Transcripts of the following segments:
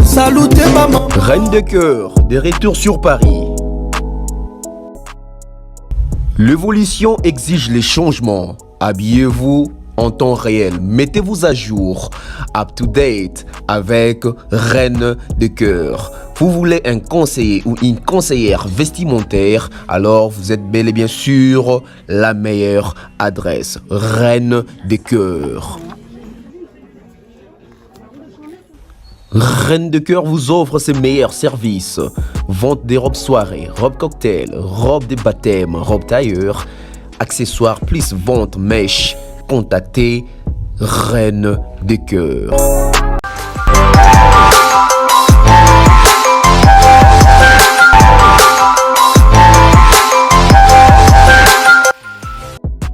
Salutez maman. Reine de cœur, de retour sur Paris. L'évolution exige les changements. Habillez-vous en temps réel. Mettez-vous à jour, up to date, avec Reine de cœur. Vous voulez un conseiller ou une conseillère vestimentaire, alors vous êtes bel et bien sûr la meilleure adresse. Reine de cœur. Reine de cœur vous offre ses meilleurs services. Vente des robes soirées, robes cocktail, robes de baptême, robes tailleur, accessoires plus vente mèche. Contactez Reine de cœur.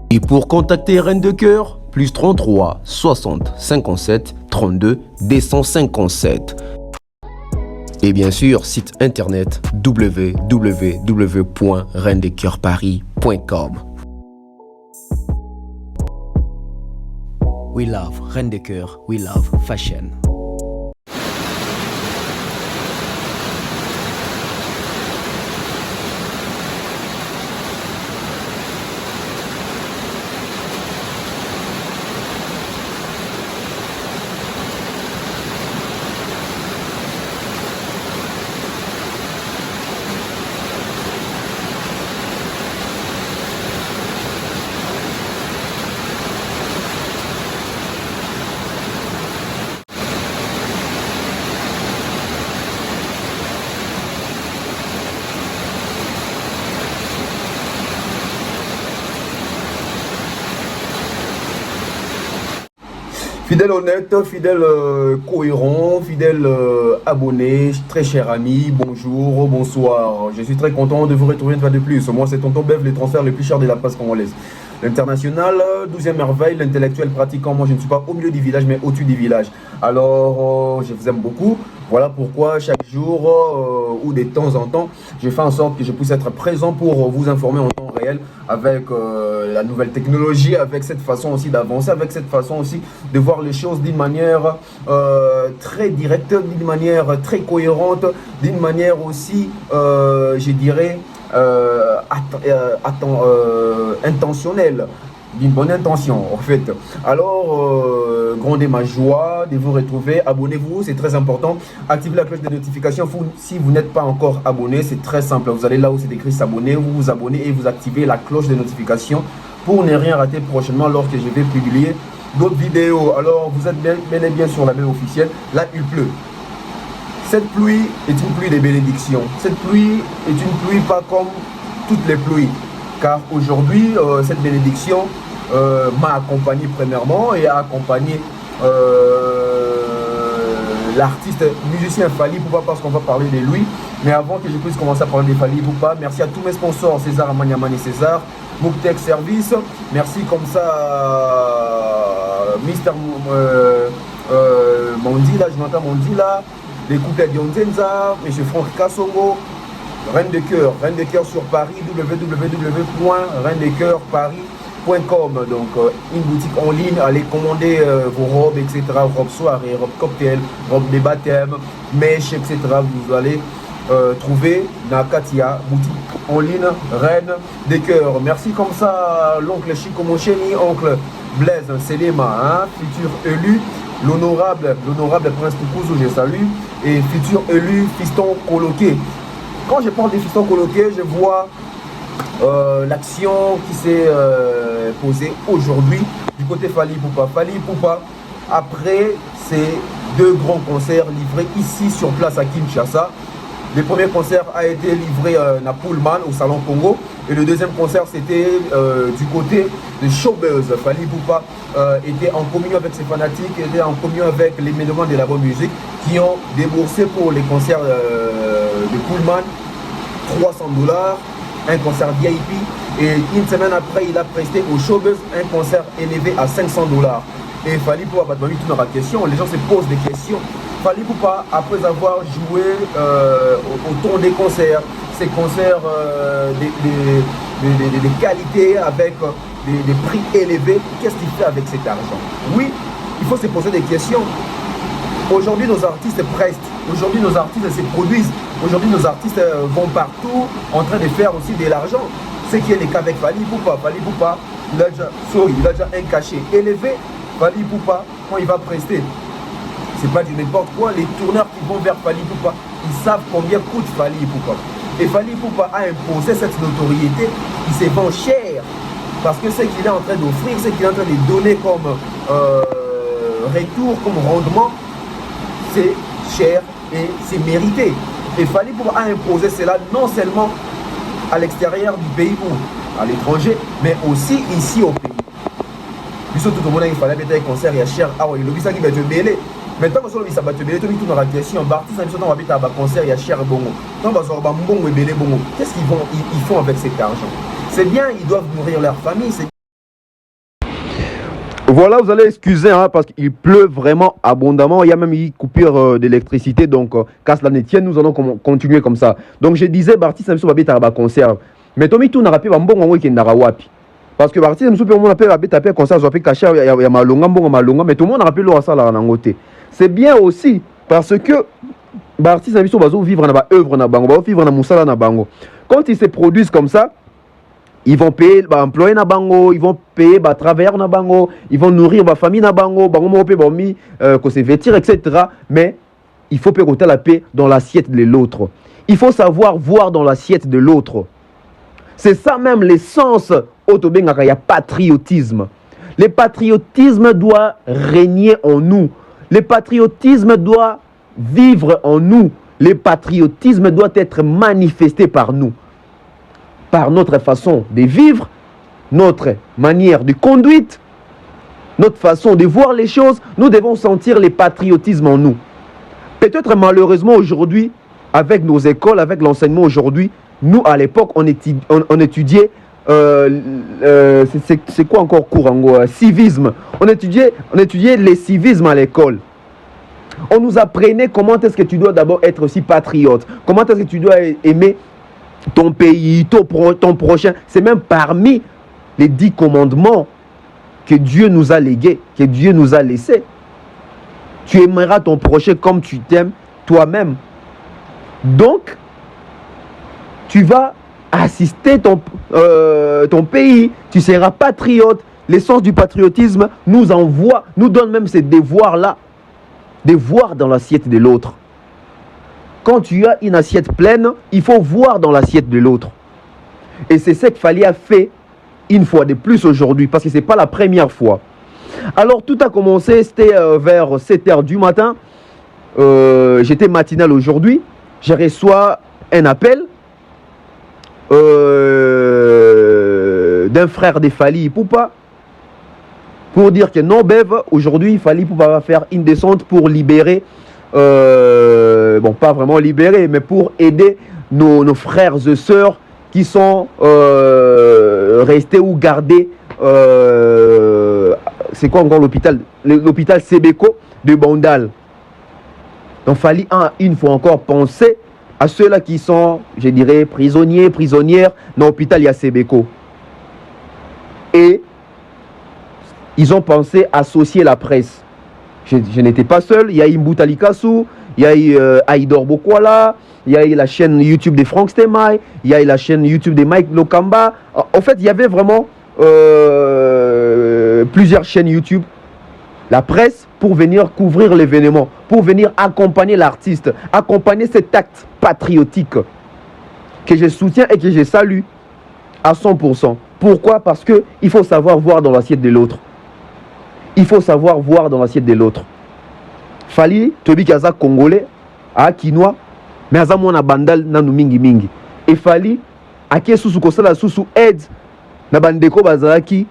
Et pour contacter Reine de cœur, plus 33 60 57 32 257. Et bien sûr, site internet www.reinedecoeurparis.com. We love Reine de cœur, we love fashion. Fidèle honnête, fidèle cohérent, fidèle abonné, très cher ami, bonjour, bonsoir. Je suis très content de vous retrouver une fois de plus. Moi, c'est Tonton Bev, les transferts les plus chers de la presse congolaise. L'international, 12e merveille, l'intellectuel pratiquant. Moi, je ne suis pas au milieu du village, mais au-dessus du village. Alors, je vous aime beaucoup. Voilà pourquoi chaque jour ou de temps en temps, je fais en sorte que je puisse être présent pour vous informer en temps réel avec la nouvelle technologie, avec cette façon aussi d'avancer, avec cette façon aussi de voir les choses d'une manière très directe, d'une manière très cohérente, d'une manière aussi, je dirais, intentionnelle. D'une bonne intention en fait. Alors grondez ma joie de vous retrouver. Abonnez-vous, c'est très important. Activez la cloche de notification. Si vous n'êtes pas encore abonné, c'est très simple. Vous allez là où c'est écrit s'abonner, vous vous abonnez et vous activez la cloche de notification pour ne rien rater prochainement lorsque je vais publier d'autres vidéos. Alors vous êtes bien et bien sur la baie officielle. Là il pleut. Cette pluie est une pluie de bénédiction. Cette pluie est une pluie pas comme toutes les pluies. Car aujourd'hui, cette bénédiction m'a accompagné premièrement et a accompagné l'artiste musicien Fally Ipupa parce qu'on va parler de lui. Mais avant que je puisse commencer à parler de Fally Ipupa, merci à tous mes sponsors, César Amaniamani César, Mouktek Service, merci comme ça Mister Mondila, Jonathan Mondila, les couples Dionzenza, M. Franck Kassongo, Reine de cœur sur Paris, www.reinedecoeurparis.com. Donc une boutique en ligne, allez commander vos robes, etc. Robes soirée, robes cocktail, robes de baptême, mèches, etc. Vous allez trouver Nakatia, boutique en ligne, Reine de cœur. Merci comme ça l'oncle Chico Mocheni, oncle Blaise Selema, hein, futur élu, l'honorable Prince Tukuzu, je salue, et futur élu fiston coloqué. Quand je parle des fistons coloqués, je vois l'action qui s'est posée aujourd'hui du côté Fally Ipupa. Fally Ipupa, après ces deux grands concerts livrés ici sur place à Kinshasa, le premier concert a été livré à Pullman au Salon Congo et le deuxième concert c'était du côté de Showbuzz. Fally Ipupa était en communion avec ses fanatiques, était en communion avec les mélomanes de la bonne musique qui ont déboursé pour les concerts de Pullman $300, un concert VIP et une semaine après il a presté au Showbuzz un concert élevé à $500. Et Fally Ipupa va donner toute notre question, les gens se posent des questions. Fally Ipupa, après avoir joué au ton des concerts, ces concerts de qualité avec des prix élevés, qu'est-ce qu'il fait avec cet argent? Oui, il faut se poser des questions. Aujourd'hui, nos artistes prestent. Aujourd'hui, nos artistes se produisent. Aujourd'hui, nos artistes vont partout en train de faire aussi de l'argent. Ce qui est le cas avec Fally Ipupa. Fally Ipupa, il a déjà un cachet élevé. Fally Ipupa, quand il va prester, c'est pas du n'importe quoi. Les tourneurs qui vont vers Fally Ipupa, ils savent combien coûte Fally Ipupa. Et Fally Ipupa a imposé cette notoriété. Il se vend cher. Parce que ce qu'il est en train d'offrir, ce qu'il est en train de donner comme retour, comme rendement, c'est cher et c'est mérité. Et Fally Ipupa a imposé cela non seulement à l'extérieur du pays ou à l'étranger, mais aussi ici au pays. Puisque tout le monde a fallait mettre un concert, il y a cher, ah oui, le ça qui va te mêler. Maintenant, quand on va te mêler, tu as une question, Bartis, on va mettre un concert, il y a cher bongo. Quand on va avoir un bon et mêler bongo, qu'est-ce qu'ils font avec cet argent? C'est bien, ils doivent nourrir leur famille. Voilà, vous allez excuser hein, parce qu'il pleut vraiment abondamment. Il y a même une coupure d'électricité. Donc, casse la tienne, nous allons continuer comme ça. Donc, je disais, Bartis, ça va être un concert. Mais Tommy, tout n'a pas un bon week-end d'Arawapi. Parce que Bartis, ça va être un concert, ça va cacher, il y a malonga, mais tout le monde n'a pas le ça là en côté. C'est bien aussi parce que Bartis, ça va vivre dans l'œuvre, va vivre dans Moussala na bango. Quand ils se produisent comme ça, ils vont payer les employés na bango, ils vont payer les travailleurs na bango, ils vont nourrir la famille na bango, que se vêtir, etc. Mais il faut payer la paix dans l'assiette de l'autre. Il faut savoir voir dans l'assiette de l'autre. C'est ça même l'essence autobengaka, il y a patriotisme. Le patriotisme doit régner en nous. Le patriotisme doit vivre en nous. Le patriotisme doit être manifesté par nous. Par notre façon de vivre, notre manière de conduite, notre façon de voir les choses, nous devons sentir le patriotisme en nous. Peut-être malheureusement aujourd'hui, avec nos écoles, avec l'enseignement aujourd'hui, nous à l'époque on étudiait, c'est quoi encore cours en civisme. On étudiait les civismes à l'école. On nous apprenait comment est-ce que tu dois d'abord être aussi patriote, comment est-ce que tu dois aimer ton pays, ton prochain. C'est même parmi les 10 commandements que Dieu nous a légués, que Dieu nous a laissés. Tu aimeras ton prochain comme tu t'aimes toi-même. Donc, tu vas assister ton pays, tu seras patriote. L'essence du patriotisme nous envoie, nous donne même ces devoirs-là, devoirs dans l'assiette de l'autre. Quand tu as une assiette pleine, il faut voir dans l'assiette de l'autre. Et c'est ce que Fally a fait une fois de plus aujourd'hui, parce que ce n'est pas la première fois. Alors tout a commencé, c'était vers 7h du matin. J'étais matinal aujourd'hui. Je reçois un appel d'un frère de Fally Ipupa pour dire que non, Bev, aujourd'hui, Fally Ipupa va faire une descente pour libérer, bon, pas vraiment libérer, mais pour aider nos frères et sœurs qui sont restés ou gardés. C'est quoi encore l'hôpital? L'hôpital Sebeko de Bandal. Donc, Fally a une fois encore pensé à ceux-là qui sont, je dirais, prisonniers, prisonnières dans l'hôpital Sebeko. Et ils ont pensé associer la presse. Je n'étais pas seul. Il y a eu Mboutali Kassou, il y a eu Aïdor Bokwala, il y a eu la chaîne YouTube de Franck Stemay, il y a eu la chaîne YouTube de Mike Lokamba. En fait, il y avait vraiment plusieurs chaînes YouTube, la presse, pour venir couvrir l'événement, pour venir accompagner l'artiste, accompagner cet acte patriotique que je soutiens et que je salue à 100%. Pourquoi? Parce qu'il faut savoir voir dans l'assiette de l'autre. Il faut savoir voir dans l'assiette de l'autre. Fally, Tobi Kaza Congolais, à Kinois, mais à Zamona Bandal, nanu mingi mingi. Et Fally, à qui sous Kosala sous aide, na bandeko bazaki,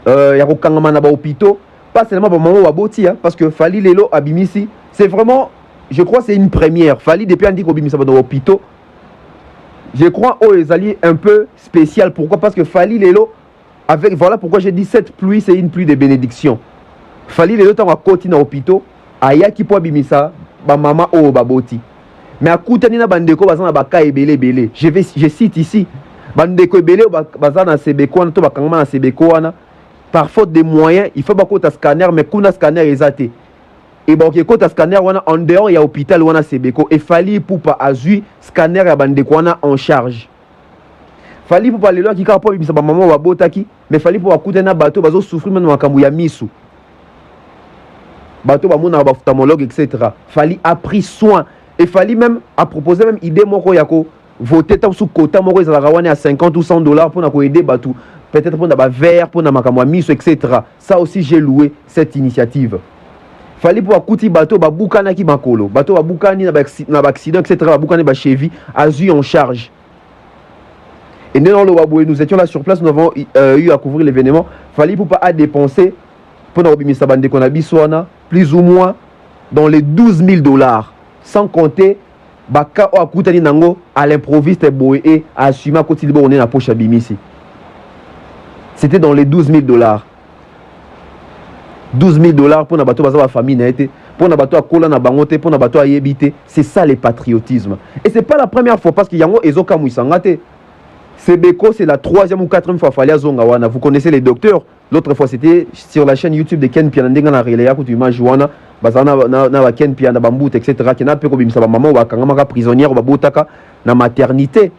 yako kangama na ba hôpitaux, pas seulement pour maman Waboti, parce que Fally Lelo Abimisi, c'est vraiment, je crois, c'est une première. Fally depuis un dit qu'on Abimisi dans hôpitaux. Je crois aux alliés un peu spécial. Pourquoi? Parce que Fally Lelo, avec, voilà pourquoi j'ai dit cette pluie, c'est une pluie de bénédiction. Fally Lelo, tant à côté dans hôpitaux, aya qui peut Abimisa, ba maman o baboti. Mais à côté de bandeko bazana baka ebele belé. Je cite ici, bandeko ebele bazana sebeko na to bakangama na sebeko wana. Par faute de moyens, il faut beaucoup de scanner, mais kuna scanner est athée. et bon que kota scanner wana en dehors ya hôpital wana Sebeko et Fally Ipupa azui scanner ya bandeko wana en charge. Fally Ipupa lelo ki ka po bibisa ba maman wa botaki mais Fally Ipupa kuta na bato bazo souffrir même makambo ya misu. Bato ba mona ba ophtalmologue etc. Fally a pris soin et Fally même a proposé même idée moko ya ko voter ta sous quota moko ezala wana à 50 ou 100 $ pour na ko aider bato peut-être pour na ba verre pour na makambo ya misu etc. Ça aussi j'ai loué cette initiative. Fally Ipupa kuti bato ba bukana ki makolo bato ba bukani na ba accident etc. ba bukani ba cheville azui en charge. Et nous étions là sur place, nous avons eu à couvrir l'événement. Fally Ipupa a dépensé pour nous bimisa bande qu'on a biswana plus ou moins dans les 12 000 $, sans compter baka o akutani nango à l'improviste boé à assumer à côté de on est na poche bimisi. C'était dans les 12 000 $. 12 000 $ pour na bato baza ba famille na été pour na bato akola na bangote pour na bato ayebité, c'est ça le patriotisme. Et c'est pas la première fois parce qu'il y a ngo ezoka muisangate. Sebeko, c'est la 3e ou 4e fois Fally Azonga wana. Vous connaissez les docteurs. L'autre fois, c'était sur la chaîne YouTube de Ken Piana. Ndenga na relaya kutu image wana. Bazana na Ken Piana bambut etc. Kena peko bimisa ba maman wa kangama prisonnière ba botaka na maternité.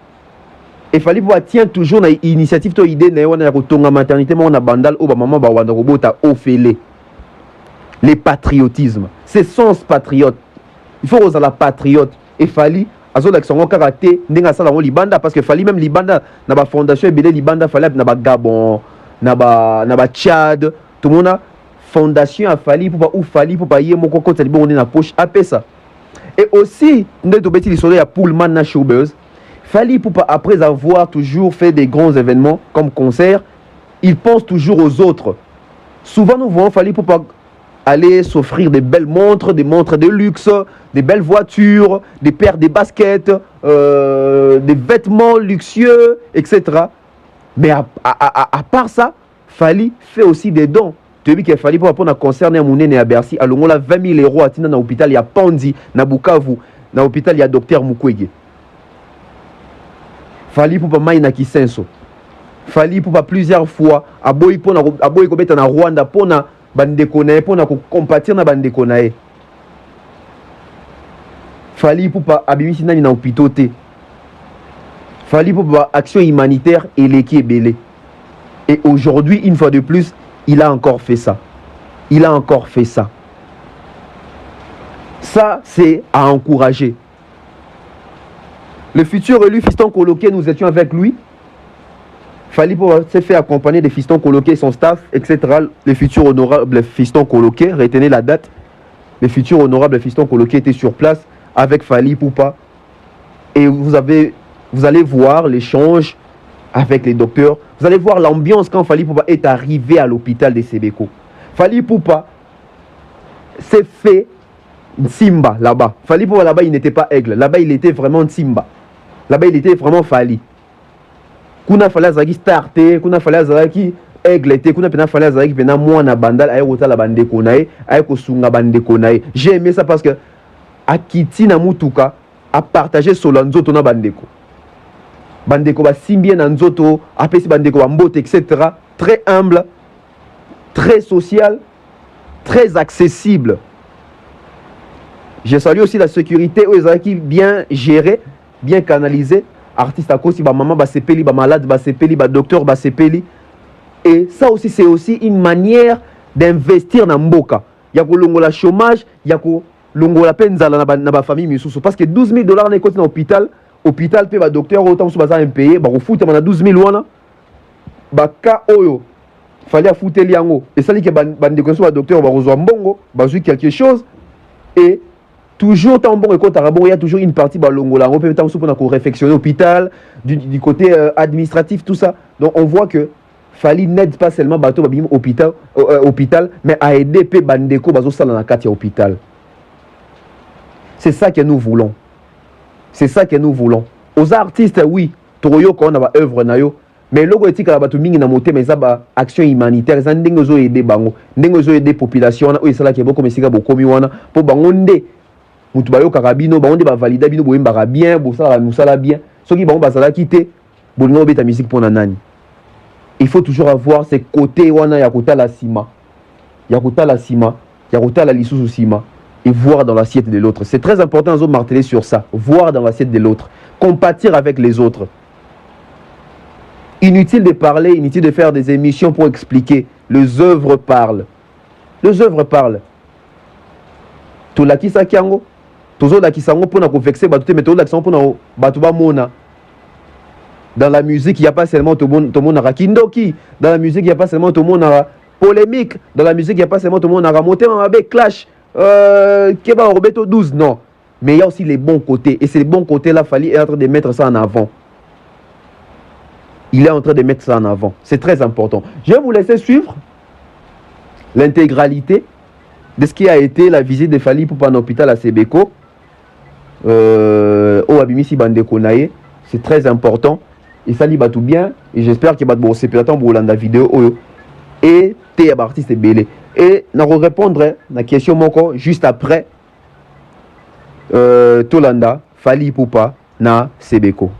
Et Fally Ipupa tient toujours na initiative to idée na wana ya kotonga maternité mo na bandal o ba maman ba wanda robota ofele. Les patriotismes. C'est sens patriote. Il faut oser la patriote. Et Fally azola kisongo karaté ndenga sala ngo libanda parce que Fally même libanda na ba fondation ebele libanda Fally na ba Gabon na ba Tchad tout le monde fondation a Fally Ipupa ou Fally Ipupa yé moko kota libo on est na poche apesa. Et aussi ndeto beti li solo ya Pullman na showbuzz Fally Ipupa après avoir toujours fait des grands événements comme concerts, il pense toujours aux autres. Souvent nous voyons Fally Ipupa aller s'offrir des belles montres, des montres de luxe, des belles voitures, des paires de baskets, des vêtements luxueux, etc. Mais à part ça, Fally fait aussi des dons. Tu as vu qu'il Fally pour un concert à Mounene et à Bercy, à l'ongola 20 000 € à Tina dans l'hôpital, il y a Pandi, na Bukavu, dans l'hôpital, il y a Dr Mukwege. Fally pour pas na Kisenso. Fally pour pas plusieurs fois, à Boy pour na Boy Kobeta na Rwanda pour na bandeko na pour na compatir na bandeko na e. Fally Ipupa abimisi nani na hôpital te. Fally Ipupa action humanitaire et l'équipe belé. Et aujourd'hui, une fois de plus, il a encore fait ça. Il a encore fait ça. Ça, c'est à encourager. Le futur élu Fiston Coloqué, nous étions avec lui. Fally Ipupa s'est fait accompagner des Fiston Coloqué, son staff, etc. Les futurs honorables Fiston Coloqué, retenez la date. Les futurs honorables Fiston Coloqué étaient sur place avec Fally Ipupa. Et vous allez voir l'échange avec les docteurs. Vous allez voir l'ambiance quand Fally Ipupa est arrivé à l'hôpital de Sebeko. Fally Ipupa s'est fait Simba là-bas. Fally Ipupa là-bas, il n'était pas aigle. Là-bas, il était vraiment Simba. Là-bas, il était vraiment Fally. Kuna Fally azaki starté, kuna Fally azaki aigle était, kuna pena Fally azaki pena mwana bandal aye kota la bande konae, aye kosunga bande konae. J'ai aimé ça parce que akiti na mutuka a partagé solo nzoto na bandeko. Bandeko ba simbie na nzoto, apesi bandeko ba mbote etc. Très humble, très social, très accessible. Je salue aussi la sécurité aux qui bien gérée, bien canalisée. Artiste à cause, ba maman ba sepeli, ba malade ba sepeli, ba docteur ba sepeli. Et ça aussi c'est aussi une manière d'investir dans mboka. Ya ko longola chômage, ya ko longola penzala na ba famille misusu parce que 12 000 $ na côté na hôpital pe ba docteur autant so baza impayé, ba ko futa na 12 000 wana. Ba ka oyo fallait a futeli yango. Et ça dit que bande ko so ba docteur ba rezo mbongo, ba zui quelque chose et toujours tant bon et quand il y a toujours une partie balongola on peut pour réfectionner l'hôpital du côté administratif tout ça. Donc on voit que Fally n'aide pas seulement bateau babim hôpital mais a aidé pe bandeko bazo sala na kati ya hôpital. C'est ça que nous voulons. C'est ça que nous voulons. Aux artistes oui, toroyo ko na ba œuvre na yo mais logo etika bato mingi na moté mais ça ba action humanitaire ça ndenge zo aider bango ndenge zo aider population na o sala ke boko mesika bokomi wana po bango nde mutu bayo karabino bango ba valida bino boyembaka bien bosala musala bien soki bango basala kité bolingo beta musique pour nani. Il faut toujours avoir ces côtés wana ya kota la sima ya kota la lisusu sima et voir dans l'assiette de l'autre. C'est très important de marteler sur ça. Voir dans l'assiette de l'autre. Compatir avec les autres. Inutile de parler, inutile de faire des émissions pour expliquer. Les œuvres parlent. Les œuvres parlent. Tout la qui sa kiango. Tout la qui sango pour na vexer batute mais tout la qui sango pour na batuba mona. Dans la musique, il n'y a pas seulement tout le monde a kindoki. Dans la musique, il n'y a pas seulement tout le monde a polémique. Dans la musique, il n'y a pas seulement tout le monde a monté avec clash. Keba Roberto 12, non. Mais il y a aussi les bons côtés. Et ces bons côtés-là, Fally est en train de mettre ça en avant. Il est en train de mettre ça en avant. C'est très important. Je vais vous laisser suivre l'intégralité de ce qui a été la visite de Fally Ipupa en hôpital à Sebeko. Au Abimisi Bandekonaye. C'est très important. Et ça va tout bien. Et j'espère qu'il va être c'est peut-être pour la vidéo. Et t'es artiste belé. Et nous allons répondre à la question moko juste après Tolanda, Fally Ipupa na Sebeko.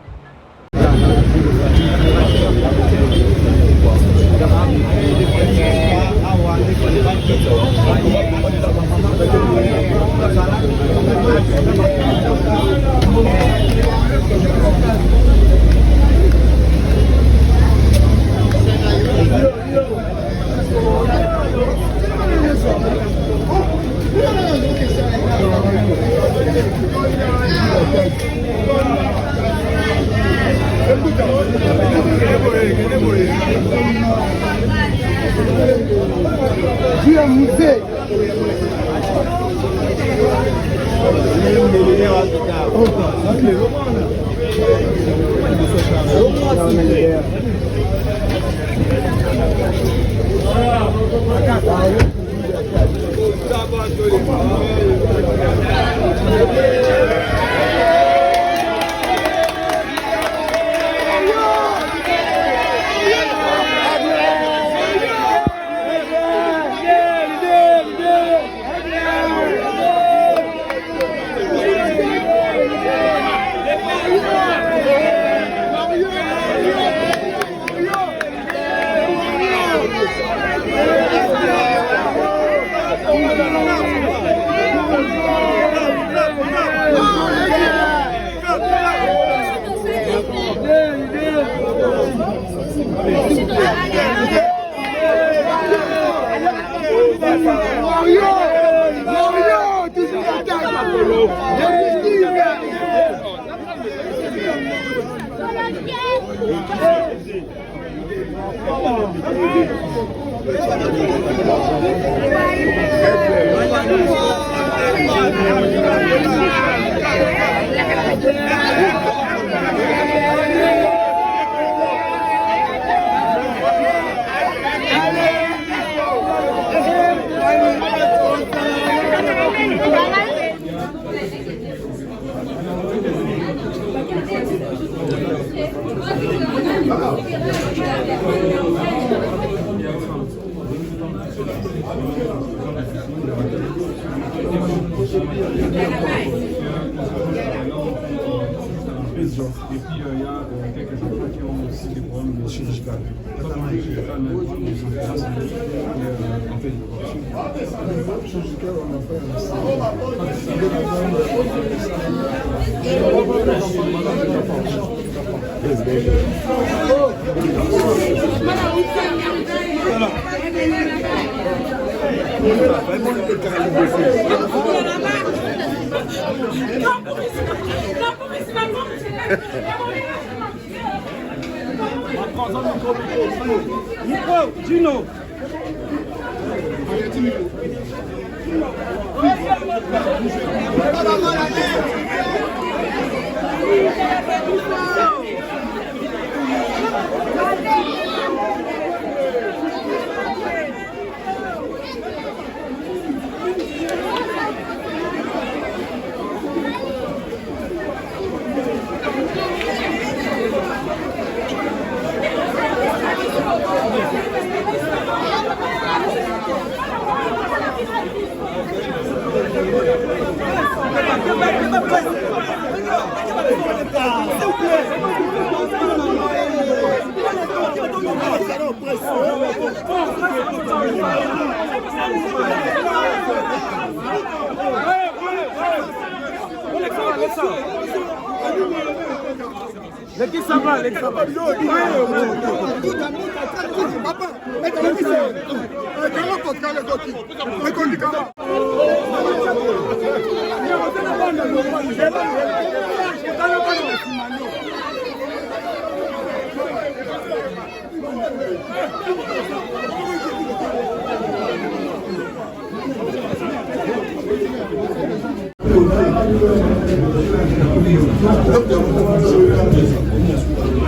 Et puis il y a quelques enfants qui ont aussi des problèmes chirurgicaux. Micro, Gino.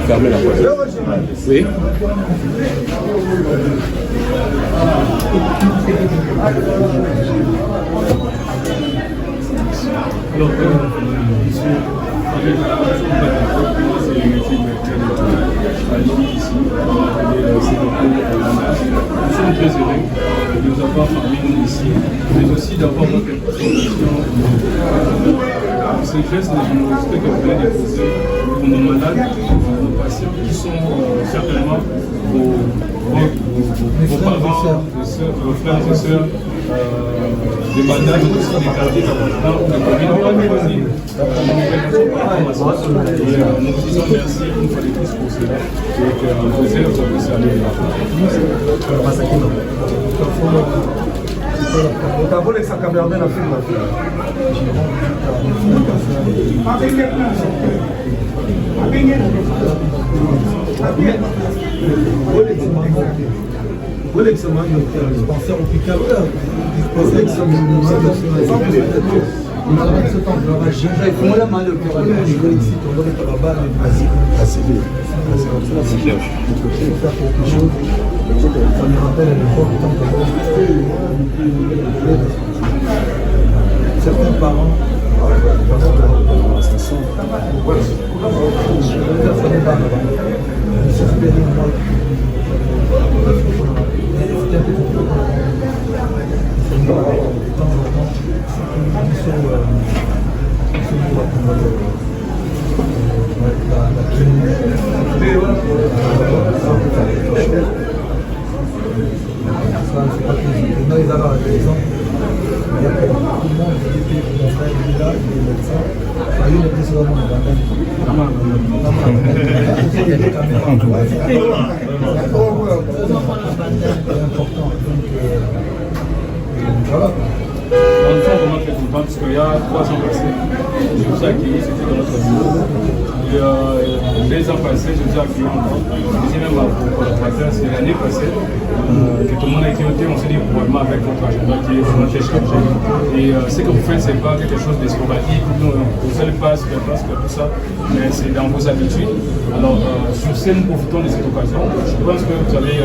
Fermez la porte. Oui. Alors, ici, avec c'est les métiers à Lille ici, nous sommes très heureux de nous avoir parmi nous ici, mais aussi d'avoir notre représentation. Ces gestes de générosité que vous venez déposer pour nos malades, nos patients qui sont certainement vos parents, vos frères et sœurs, des bandages aussi, des quartiers importants, des communes, nous vous disons merci une fois de plus pour cela et que vos œuvres puissent aller certains parents parce qu'il y a 3 ans passés, je vous ai accueilli, c'était dans notre bureau. Et 2 ans passés, je vous ai accueilli encore. Je disais même à vos collaborateurs, c'est l'année passée que tout le monde a été noté, on s'est dit probablement avec votre agenda qui est vraiment très chargé. Et ce que vous faites, c'est pas quelque chose de sporadique, vous allez pas sur place, tout ça, mais c'est dans vos habitudes. Alors, sur ce, nous profitons de cette occasion. Je pense que vous avez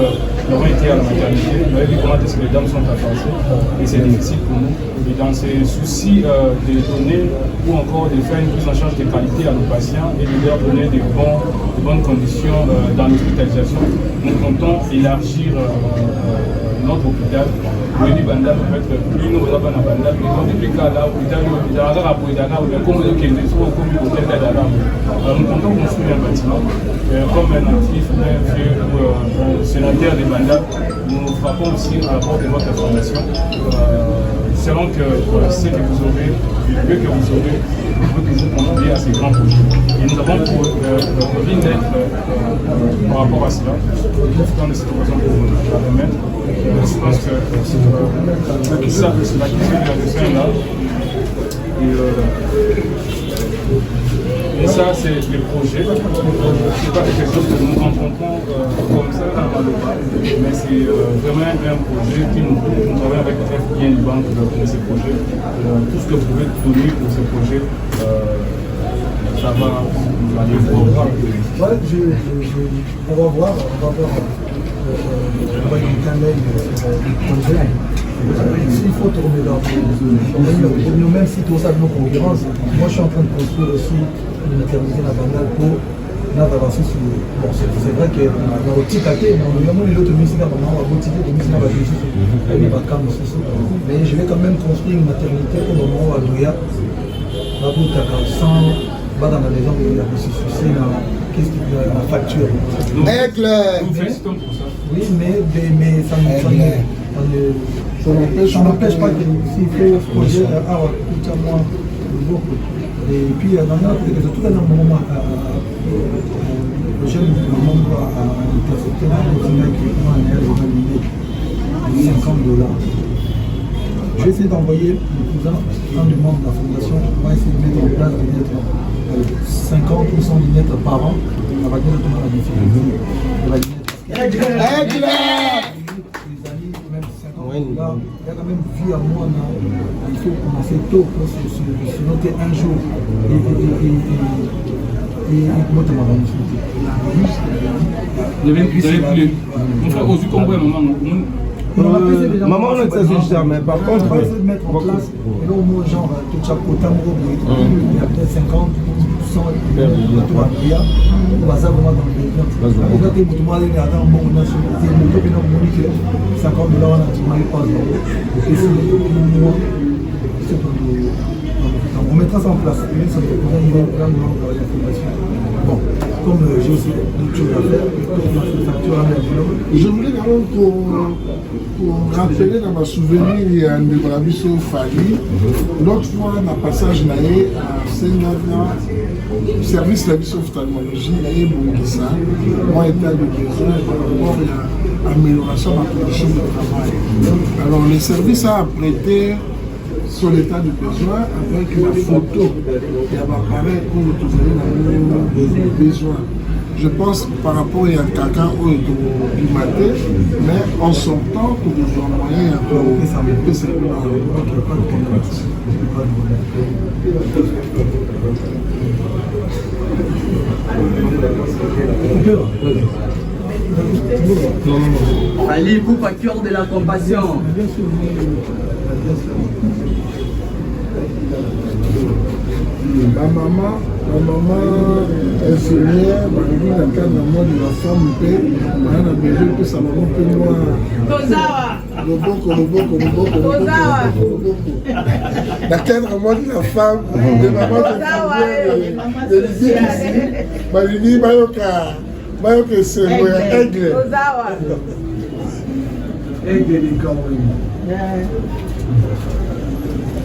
été à la maternité, vous avez vu comment est-ce que les dames sont avancées, et c'est difficile pour nous. Et dans ces soucis de donner ou encore de faire une prise en charge de qualité à nos patients et de leur donner de bonnes conditions dans l'hospitalisation, nous comptons élargir notre hôpital. Le Banda peut être plus nous avons un Banda, mais dans des cas là, l'hôpital nous comptons construire un bâtiment comme un actif, un vieux sénateur des Banda. Nous frappons aussi à la porte de votre formation. Selon que ce que vous aurez, le lieu que vous aurez, vous pouvez toujours contribuer à ces grands projets. Et nous avons envie d'être par rapport à cela, dans de cette occasion pour la remettre. Je pense que la question de la dessin là. Et ça, c'est les projets. C'est pas quelque chose que nous rencontrons comme ça dans le bas, mais c'est vraiment un projet qui nous travaille avec le FBN Banque pour ces projets. Tout ce que vous pouvez donner pour ces projets, ça va aller voir. Ouais, on va voir. On va y œil sur le projet. S'il faut tourner dans nous, même si tout ça de nos concurrences, moi je suis en train de construire aussi une maternité nationale pour avancer sur. Bon, c'est vrai que dans le petit paquet, mais l'autre musique, on va continuer de musique, mais je vais quand même construire une maternité au moment où à Douya, sans dans la maison, il y a des soucis qu'est-ce qu'il y a la facture. Nous félicitons pour ça. Oui, mais ça n'empêche pas que s'il fait ce projet, moi, Et puis, dans tout un moment, le jeune membre a intercepté un document qui prend un air de 50 $. Je vais essayer d'envoyer le cousin, un des membres de la fondation, on va essayer de mettre en place des lettres, 50 ou 100 lignettes par an, on va dire tout la difficulté de la lignette. Même 50 $, il y a quand même vie à moi, il faut commencer tôt pour se noter un jour. Et comment tu m'as maman, on n'exagère jamais. Par contre, on va essayer de mettre en place. Et là, au moins, genre, tout ça, il y a peut-être 50 ou 100 $. On va ça vraiment dans le délire. On va dire que tout le monde est là, on a 50 $, on a tout le monde pas. Et c'est on mettra ça en place. Ça me bon, comme j'ai aussi d'autres choses à faire, je voulais quand même qu'on rappeler dans ma souvenir, il y a un Brabiso Fali. L'autre fois, dans le passage, à service de la ophtalmologie, il y a eu Bongissa, moi, état de besoin, par rapport à l'amélioration de la condition de travail. Alors, le service a prêté sur l'état du besoin avec la photo et l'appareil pour retrouver les besoins. Je pense par rapport à quelqu'un qui est climaté, mais en son temps, pour nous envoyer un peu Ali Poupa, cœur de la compassion. Ma maman infirmière, dans le cadre de la femme, elle a besoin que sa maman peut voir. Dans le cadre de la femme, de maman de l'idée, Mayoka, c'est aigle.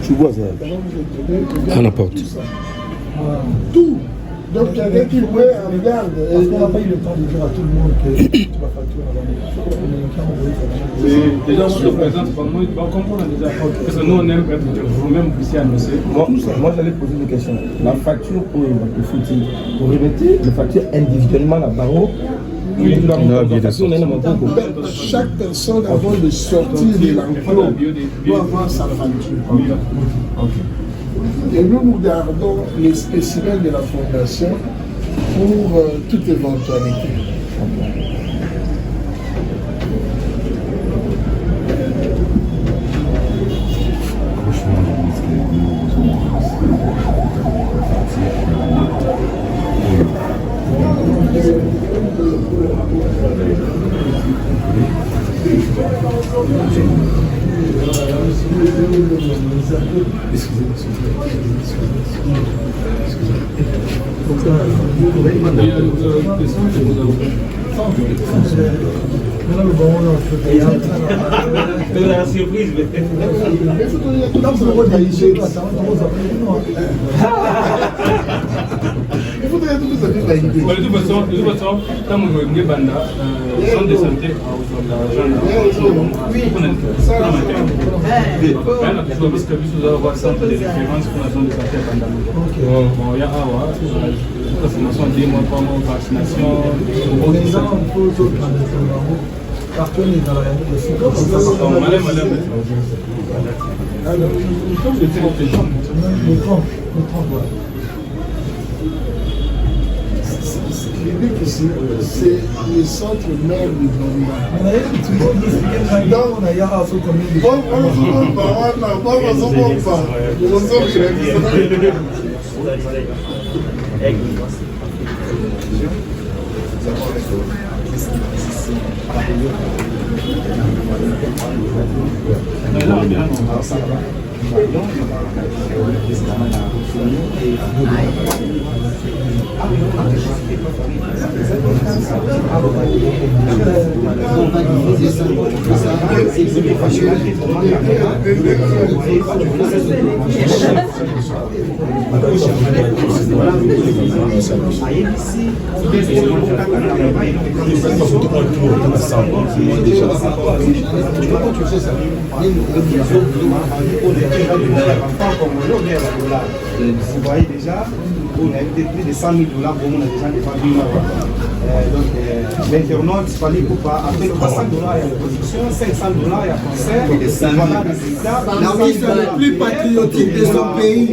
Tu vois ça? À n'importe. Tout. Donc quelqu'un qui voit en garde. Parce qu'on n'a pas eu le temps de dire à tout le monde que tu vas facturer avant. Les gens se présentent, moi, ils vont comprendre déjà. Parce que nous, on aime être vous-même aussi annoncé. Moi, j'allais poser une question. La facture pour faut-il pour remettre la facture individuellement à Barreau? Chaque personne avant de sortir de l'emploi doit avoir sa facture. Et nous gardons les spécimens de la fondation pour toute éventualité. La surprise, De toute façon, quand vous venez Banda, centre de santé, parce que vous allez avoir centre de référence pour la zone de santé Banda. Bon, il y a Awa, la formation 2 mois, 3 mois, vaccination. Les gens, il faut cartonner dans la L'idée ici, c'est le centre mère du Bamba. Vous voyez déjà, on a été plus de 100 000 $, pour on a déjà défendu. Donc l'internaute, il fallait pas après $300 il y a la production, $500 il y a concert, voilà le résultat. L'artiste le plus patriotique de son pays,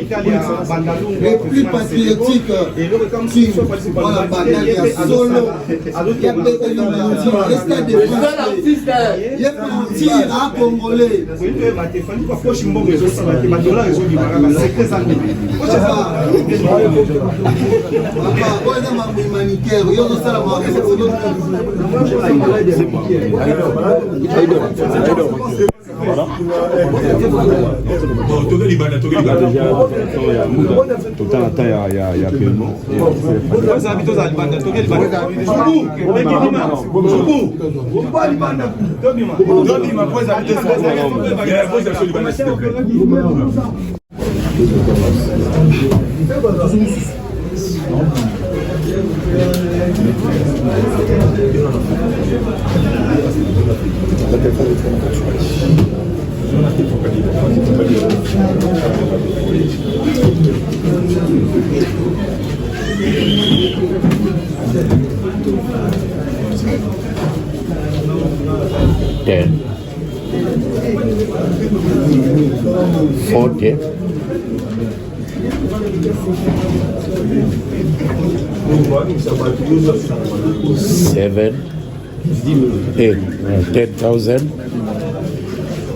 le plus patriotique qui, voilà, il y a solo, il y a peut-être le stade de France, il y a parti à Congolais. Humanitaire, il y a $10,000.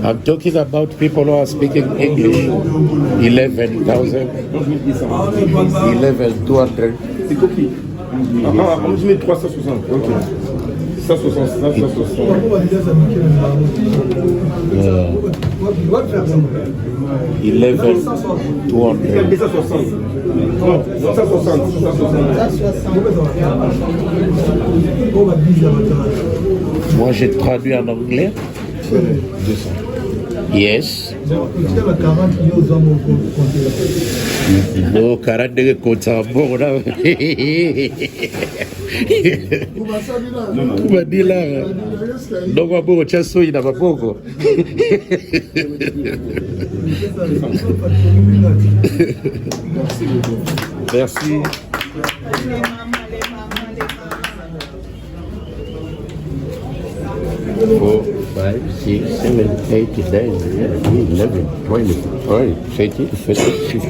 I'm talking about people who are speaking English. 11,000. 11,200. C'est coquille. On met 360. Ok. 160, 160. 11,200. Non, 160. Moi, j'ai traduit en anglais. 200. Yes. No, 40 comptes à bord là. Kuba dila. Donc à bord chasso il n'a pas beaucoup. Merci. 4, 5, 6, 7, 8, 9, 11, 12, 13, 14, 15,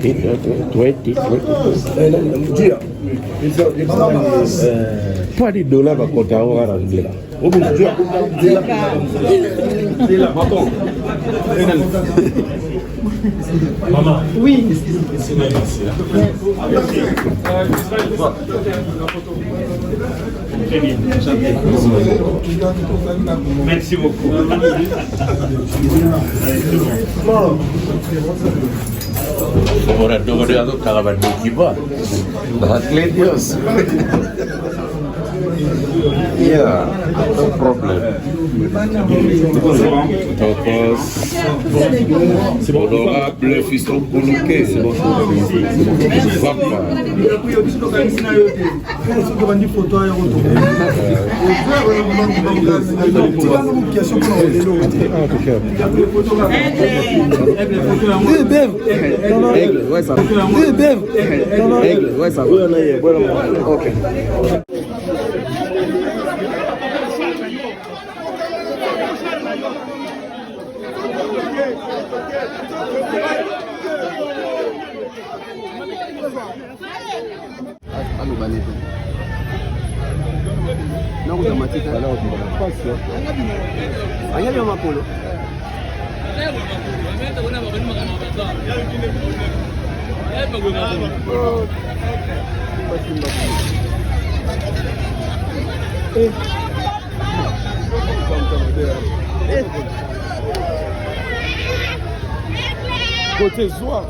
20, 20. Pas de dollars à compter en anglais. Maman. Oui. Très bien. Merci beaucoup. Ahora no me dado caravana de equipa. Atletas. Yeah, no problem. C'est bon. Honorable fiston coloqué. C'est bon. Ok. Côté soir.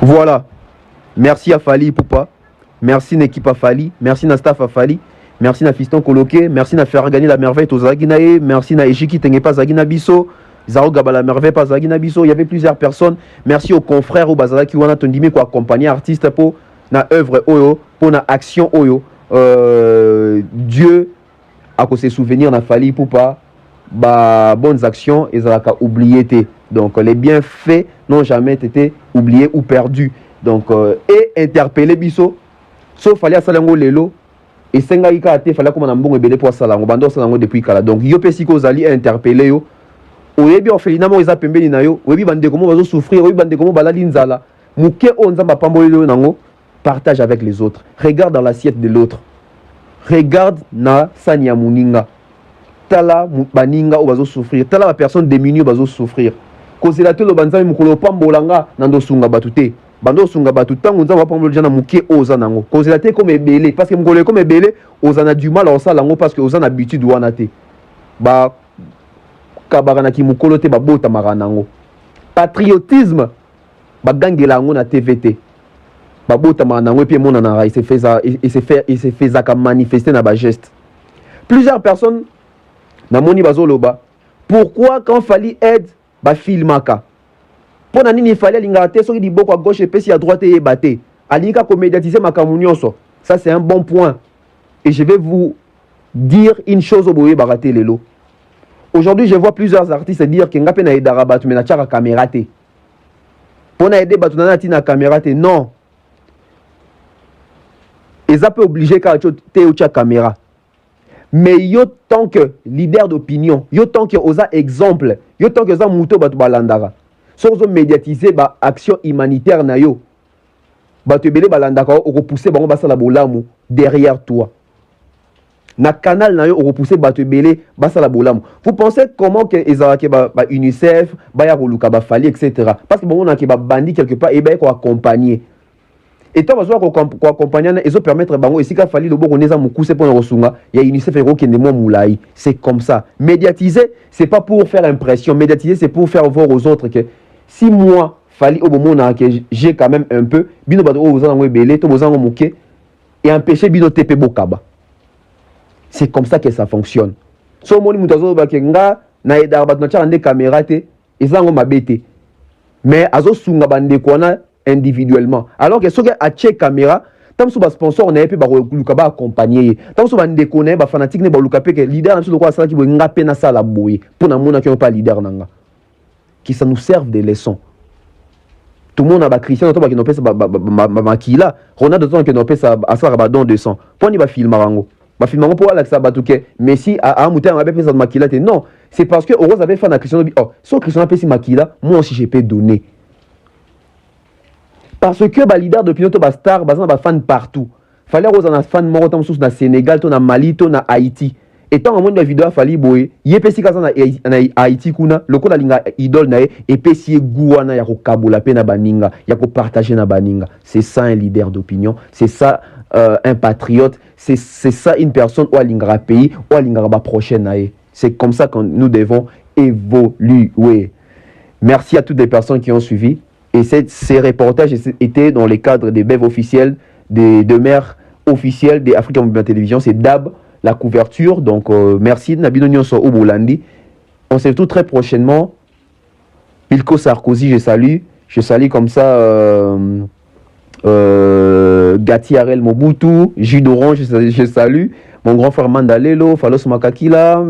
Voilà. Merci à Fali Poupa. Merci à l'équipe à Fali. Merci à staff à Fali. Merci à Fiston Coloqué. Merci à faire gagner la merveille aux Zaginae. Merci à Eshiki Tengepa Zagina Bisso. Zaro Gaba la merveille pas Zagina Bisso. Il y avait plusieurs personnes. Merci aux confrères au Bazala qui ont attendu pour accompagner artistes pour na œuvre Oyo, pour na action Oyo. Dieu a se souvenir na Fali Poupa. Bah, bonnes actions et ça a oublié. Donc les bienfaits n'ont jamais été oubliés ou perdus. Donc et interpeller Bisso. Sauf fallait à Salango Lelo. Et Sengaïka a été fallait comme un bon rebelle pour Salango. Bando Salango depuis Kala. Donc yo pesiko zali interpeller yo. Oyebi orphelinat mo eza pembeni na yo. Oyebi bande comment bazo souffrir. Oyebi bande comment balali nzala. Muke onza ba pambolelo nango. Partage avec les autres. Regarde dans l'assiette de l'autre. Regarde na Sanya Muninga. Tala baninga obazo souffrir. Tala la personne démunie obazo souffrir. Kozela te lo banza mukolo pambolanga nando sunga batute. Bando sunga batuta ngonza wa pambolelo jana muke oza nango. Kozela te comme ebele parce que mukolo comme ebele ozana du mal à ça lango parce que ozana habitude wana te. Ba kabagana ki mukolo te babota maranango. Patriotisme bagangela ngo na TVT. Babota maranango et puis mon nana il s'est fait ça comme manifester na ba geste. Plusieurs personnes na moni bazoloba. Pourquoi quand Fali aide ba filmaka? Pour nani il fallait l'ingate soki di boko à gauche et puis à droite et batté. Alika ko médiatiser makamunyoso. Ça c'est un bon point. Et je vais vous dire une chose au boye baraté lelo. Aujourd'hui, je vois plusieurs artistes dire que ngapé na edara batu mena tchaka caméra té. Pour na aider batu na tina caméra té non. Ils ont pas obligé qu'à te ou caméra. Mais yo tant que leader d'opinion, yo tant que osa exemple, yo tant que za muto batu balandara. So ozo médiatiser ba action humanitaire na yo. Batu belé balandaka o repousser bango basala bolamu derrière toi. Na canal na yo o repousser batu belé basala bolamu. Vous pensez comment que ezalaki ba UNICEF, ba ya koluka ba Fali etc. Parce que bon on a ki ba bandi quelque part et ba ko accompagner. Et toi, tu vas accompagner et ça permettre bango ici qu'il fallait le bon connaître mon coup c'est pour le resunga. Il y a UNICEF et qui ne moulaï. C'est comme ça. Médiatiser, c'est pas pour faire impression. Médiatiser, c'est pour faire voir aux autres que si moi fallait au moment que j'ai quand même un peu, bino bado aux gens belé, to bozango mouké et empêcher bino tepe bokaba. C'est comme ça que ça fonctionne. So moni mutazo ba kenga na edar bat na chande caméra te ezango mabete. Mais azo sunga bande kona individuellement. Alors que ceux qui ont check caméra, tant que sponsor on a pu ba accompagner. Tant que ba ndekone ba fanatique ne ba lukape que leader na so quoi ça qui bo ngape na sala boye. Pour na mona qui pas leader nanga. Qui ça nous serve des leçons. Tout le monde a ba Christian to ba qui no pesa ba makila. Ronaldo to qui no pesa asara ba don 200. Pour ni ba filmarango. Ba filmarango pour ala ça ba tuke. Messi a muté ba pesa makila te. Non, c'est parce que Rose avait fait na Christian bi. Oh, so Christian a pesa makila, moi aussi je peux donner. Parce que les leaders de pilote ba star, ba fan partout. Fallait aux fan mort sous na Sénégal, to na Mali, to na Haïti. étant en monde vidéo fali boy yepesi kaza na Haïti kuna lokola linga idole na et pesi guana ya kokabula pe na baninga ya ko partager na baninga. C'est ça un leader d'opinion, c'est ça un patriote, c'est ça une personne ou alingara pays ou alingara ba prochaine na. C'est comme ça que nous devons évoluer. Merci à toutes les personnes qui ont suivi. Et ces reportages étaient dans le cadre des BEV officiels, de maires officiels des Africa Mobile Télévision. C'est DAB, la couverture. Donc, merci. Nabino Nyonso Obolandi. On se retrouve très prochainement. Pilko Sarkozy, je salue. Je salue comme ça Gati Arel Mobutu, Jus d'Orange, je salue. Mon grand frère Mandalelo, Falos Makakila,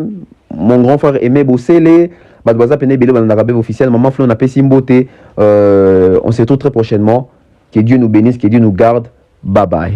mon grand frère Aimé Bossele. Badwaza Pene Bele Bananabe officiel, Maman Flon Napé Simbote. On se retrouve très prochainement. Que Dieu nous bénisse, que Dieu nous garde. Bye bye.